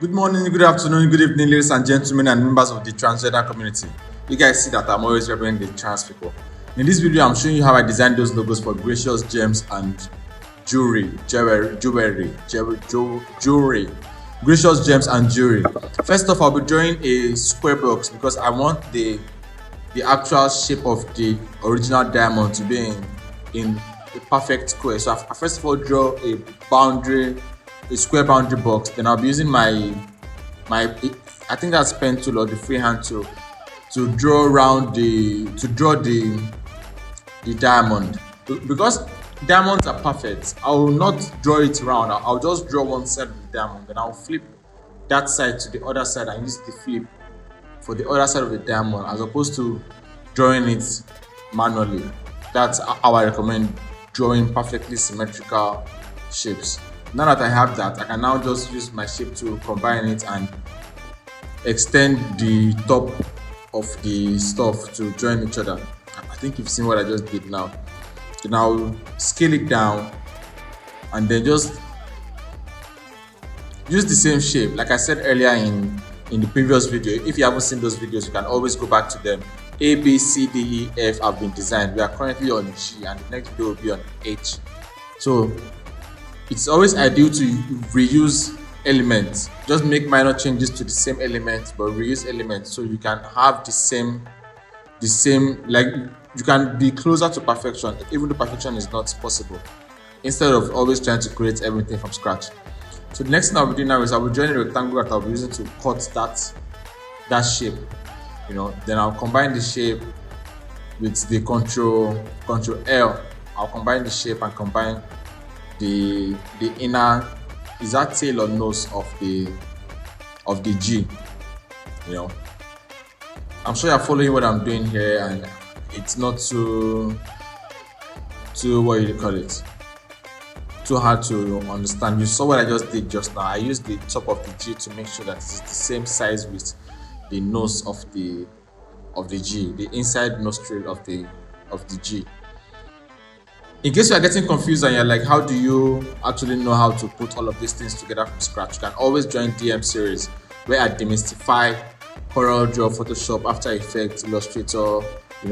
Good morning, good afternoon, good evening, ladies and gentlemen, and members of the transgender community. You guys see that I'm always representing the trans people. In this video, I'm showing you how I designed those logos for Gracious Gems and Jewelry. Gracious Gems and Jewelry. First off, I'll be drawing a square box because I want the actual shape of the original diamond to be in a perfect square. So I first of all draw a square boundary box. Then I'll be using my I think that's pen tool or the freehand tool to draw the diamond. Because diamonds are perfect, I will not draw it round. I'll just draw one side of the diamond, then I'll flip that side to the other side and use the flip for the other side of the diamond, as opposed to drawing it manually. That's how I recommend drawing perfectly symmetrical shapes. Now that I have that, I can now just use my shape to combine it and extend the top of the stuff to join each other. I think you've seen what I just did now. So now scale it down and then just use the same shape. Like I said earlier in the previous video, if you haven't seen those videos, you can always go back to them. A, B, C, D, E, F have been designed. We are currently on G and the next video will be on H. So it's always ideal to reuse elements. Just make minor changes to the same element, but reuse elements so you can have the same, like you can be closer to perfection, even though perfection is not possible, instead of always trying to create everything from scratch. So the next thing I'll be doing now is I'll be drawing a rectangle that I'll be using to cut that shape. Then I'll combine the shape with the control L. I'll combine the shape and combine the inner, is that tail or nose of the G. I'm sure you're following what I'm doing here, and it's not too what you call it, too hard to understand. You saw what I just did just now. I used the top of the G to make sure that it's the same size with the nose of the G, the inside nostril of the G. In case you are getting confused and you're like, how do you actually know how to put all of these things together from scratch? You can always join DM series, where I demystify CorelDRAW, Photoshop, After Effects, Illustrator.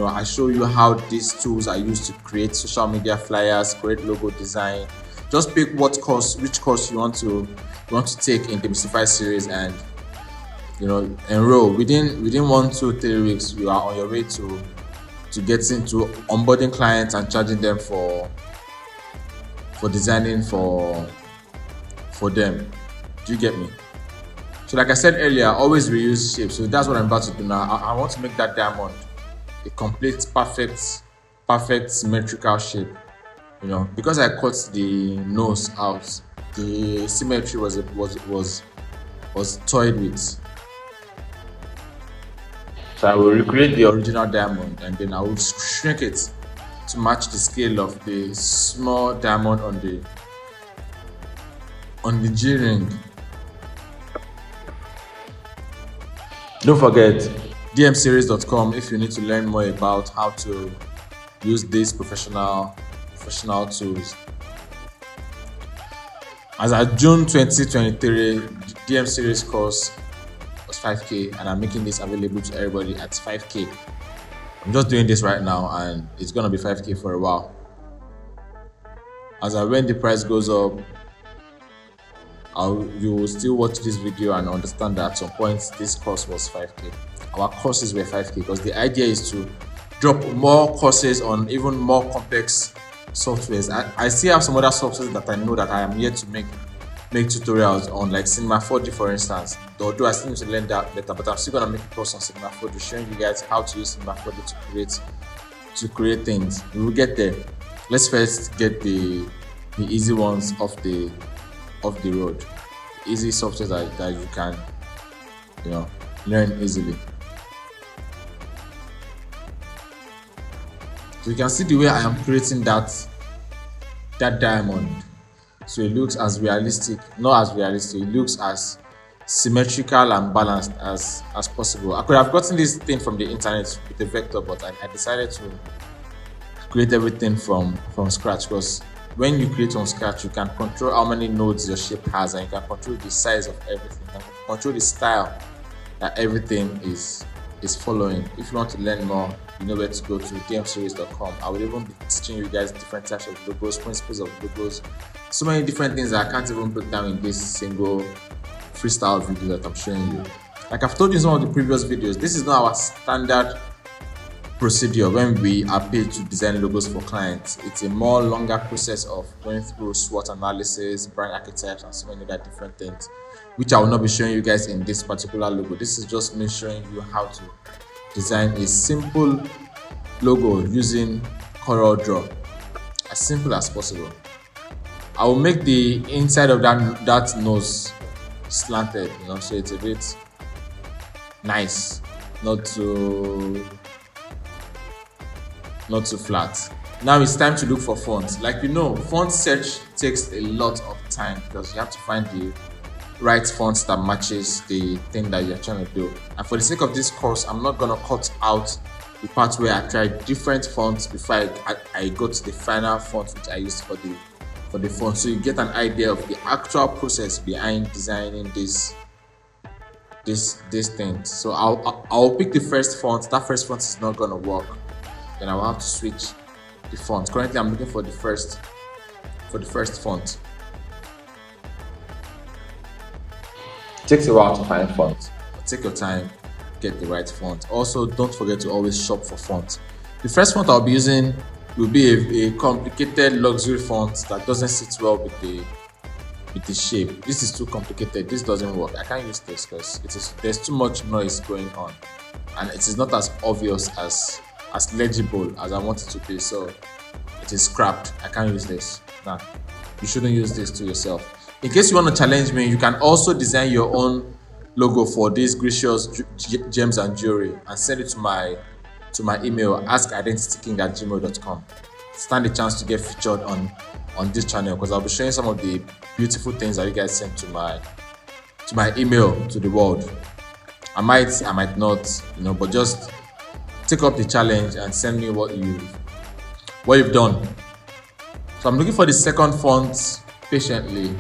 I show you how these tools are used to create social media flyers, create logo design. Just pick which course you want to take in Demystified Series, and enroll. Within 1 to 3 weeks, you are on your way to getting to onboarding clients and charging them for designing for them. Do you get me? So like I said earlier, always reuse shapes. So that's what I'm about to do now. I want to make that diamond a complete perfect symmetrical shape. Because I cut the nose out, the symmetry was toyed with. So I will recreate the original diamond, and then I will shrink it to match the scale of the small diamond on the G ring. Don't forget demseries.com if you need to learn more about how to use these professional tools. As of June 2023, DM series course was 5K, and I'm making this available to everybody at 5K. I'm just doing this right now, and it's gonna be 5K for a while. When the price goes up, you will still watch this video and understand that at some point this course was 5K. Our courses were 5K because the idea is to drop more courses on even more complex softwares. I still have some other softwares that I know that I am yet to make tutorials on, like Cinema 4D, for instance. Although I still need to learn that better, but I'm still gonna make a course on Cinema 4D, showing you guys how to use Cinema 4D to create things. We will get there. Let's first get the easy ones off the road. Easy software that you can learn easily. So you can see the way I am creating that diamond. So it looks as realistic, not as realistic, it looks as symmetrical and balanced as possible. I could have gotten this thing from the internet with a vector, but I decided to create everything from scratch because when you create from scratch, you can control how many nodes your shape has, and you can control the size of everything. You can control the style that everything is following. If you want to learn more, you know where to go to demystified.com. I will even be teaching you guys different types of logos, principles of logos, so many different things that I can't even break down in this single freestyle video that I'm showing you. Like I've told you in some of the previous videos, this is not our standard procedure when we are paid to design logos for clients. It's a more longer process of going through SWOT analysis, brand archetypes, and so many other different things, which I will not be showing you guys in this particular logo. This is just me showing you how to design a simple logo using CorelDRAW, as simple as possible. I will make the inside of that nose slanted, so it's a bit nice, not too flat. Now it's time to look for fonts. Like font search takes a lot of time because you have to find the right fonts that matches the thing that you're trying to do. And for the sake of this course, I'm not gonna cut out the part where I tried different fonts before I go to the final font which I used for the font, so you get an idea of the actual process behind designing this thing. So I'll pick the first font. That first font is not gonna work, then I will have to switch the font. Currently I'm looking for the first font. It takes a while to find font, but take your time, get the right font. Also, don't forget to always shop for font. The first font I'll be using will be a complicated luxury font that doesn't sit well with the shape. This is too complicated. This doesn't work. I can't use this because there's too much noise going on, and it is not as obvious as legible as I want it to be. So it is scrapped. I can't use this. Nah, you shouldn't use this to yourself. In case you want to challenge me, you can also design your own logo for these gracious gems and jewelry and send it to my email, askidentityking@gmail.com. Stand a chance to get featured on this channel because I'll be showing some of the beautiful things that you guys sent to my email to the world. I might not, but just take up the challenge and send me what you've done. So I'm looking for the second font patiently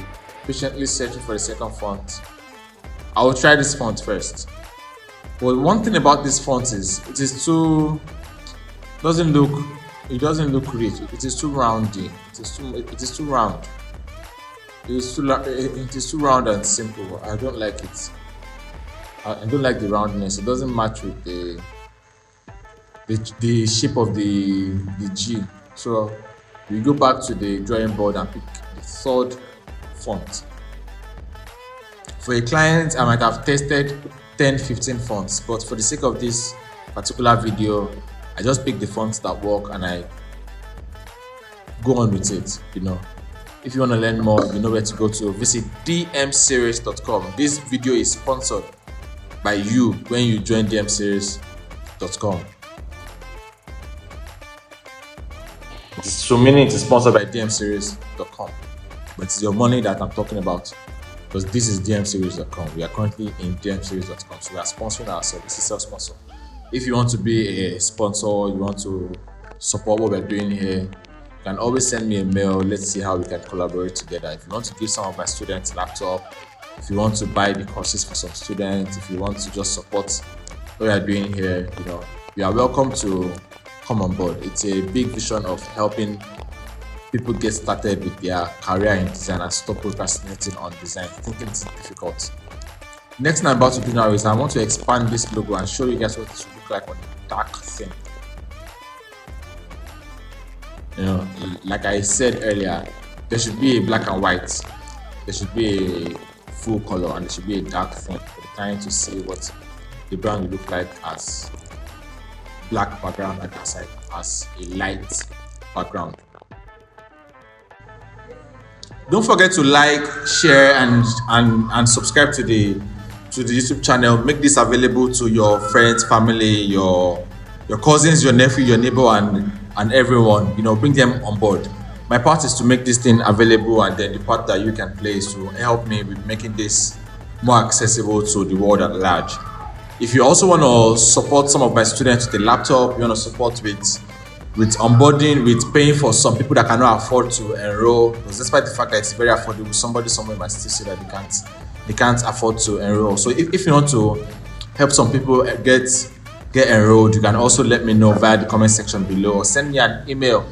searching for the second font. I will try this font first. Well, one thing about this font is it doesn't look rich. It is too roundy. It is too round. It is too round and simple. I don't like it. I don't like the roundness. It doesn't match with the shape of the G. So we go back to the drawing board and pick the third font. For a client, I might have tested 10-15 fonts, but for the sake of this particular video, I just pick the fonts that work and I go on with it. If you want to learn more, you know where to go to. Visit demystified.com. This video is sponsored by you when you join demystified.com. So meaning it's sponsored by demystified.com, but it's your money that I'm talking about. Because this is demystified.com. We are currently in demystified.com, so we are sponsoring ourselves. This is self-sponsor. If you want to be a sponsor, you want to support what we're doing here, you can always send me a mail. Let's see how we can collaborate together. If you want to give some of my students a laptop, if you want to buy the courses for some students, if you want to just support what we are doing here, you are welcome to come on board. It's a big vision of helping people get started with their career in design and stop procrastinating on design, thinking it's difficult. Next thing I'm about to do now is I want to expand this logo and show you guys what it should look like on the dark thing. Like I said earlier, there should be a black and white, there should be a full color, and there should be a dark thing for the client to see what the brand will look like as black background and aside as a light background. Don't forget to like, share, and subscribe to the YouTube channel. Make this available to your friends, family, your cousins, your nephew, your neighbor, and everyone. Bring them on board. My part is to make this thing available, and then the part that you can play is to help me with making this more accessible to the world at large. If you also want to support some of my students with a laptop, you want to support with with onboarding, with paying for some people that cannot afford to enroll, because despite the fact that it's very affordable, somebody somewhere might still say that they can't afford to enroll. So if you want to help some people get enrolled, you can also let me know via the comment section below, or send me an email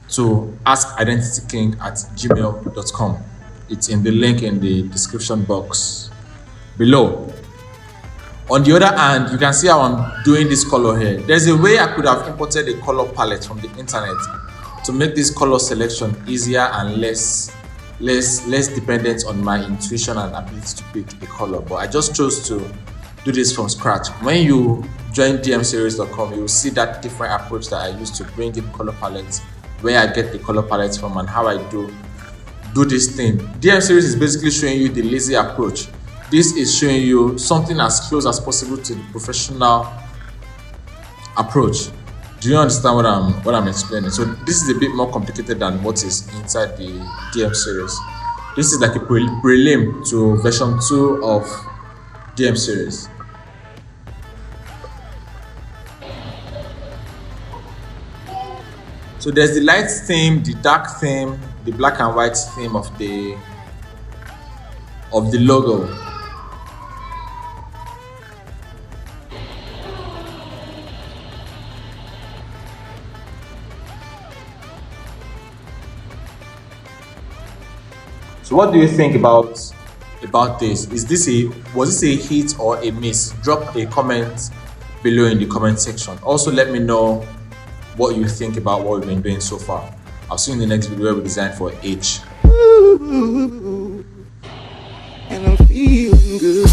to askidentityking@gmail.com. It's in the link in the description box below. On the other hand, you can see how I'm doing this color here. There's a way I could have imported a color palette from the internet to make this color selection easier and less dependent on my intuition and ability to pick a color, but I just chose to do this from scratch. When you join dmseries.com, you will see that different approach that I use to bring in color palettes, where I get the color palettes from, and how I do this thing. DM series is basically showing you the lazy approach. This is showing you something as close as possible to the professional approach. Do you understand what I'm explaining? So this is a bit more complicated than what is inside the DM series. This is like a prelim to version 2 of DM series. So there's the light theme, the dark theme, the black and white theme of the logo. So what do you think about this? Was this a hit or a miss? Drop a comment below in the comment section. Also, let me know what you think about what we've been doing so far. I'll see you in the next video where we design for H. And I'm feeling good.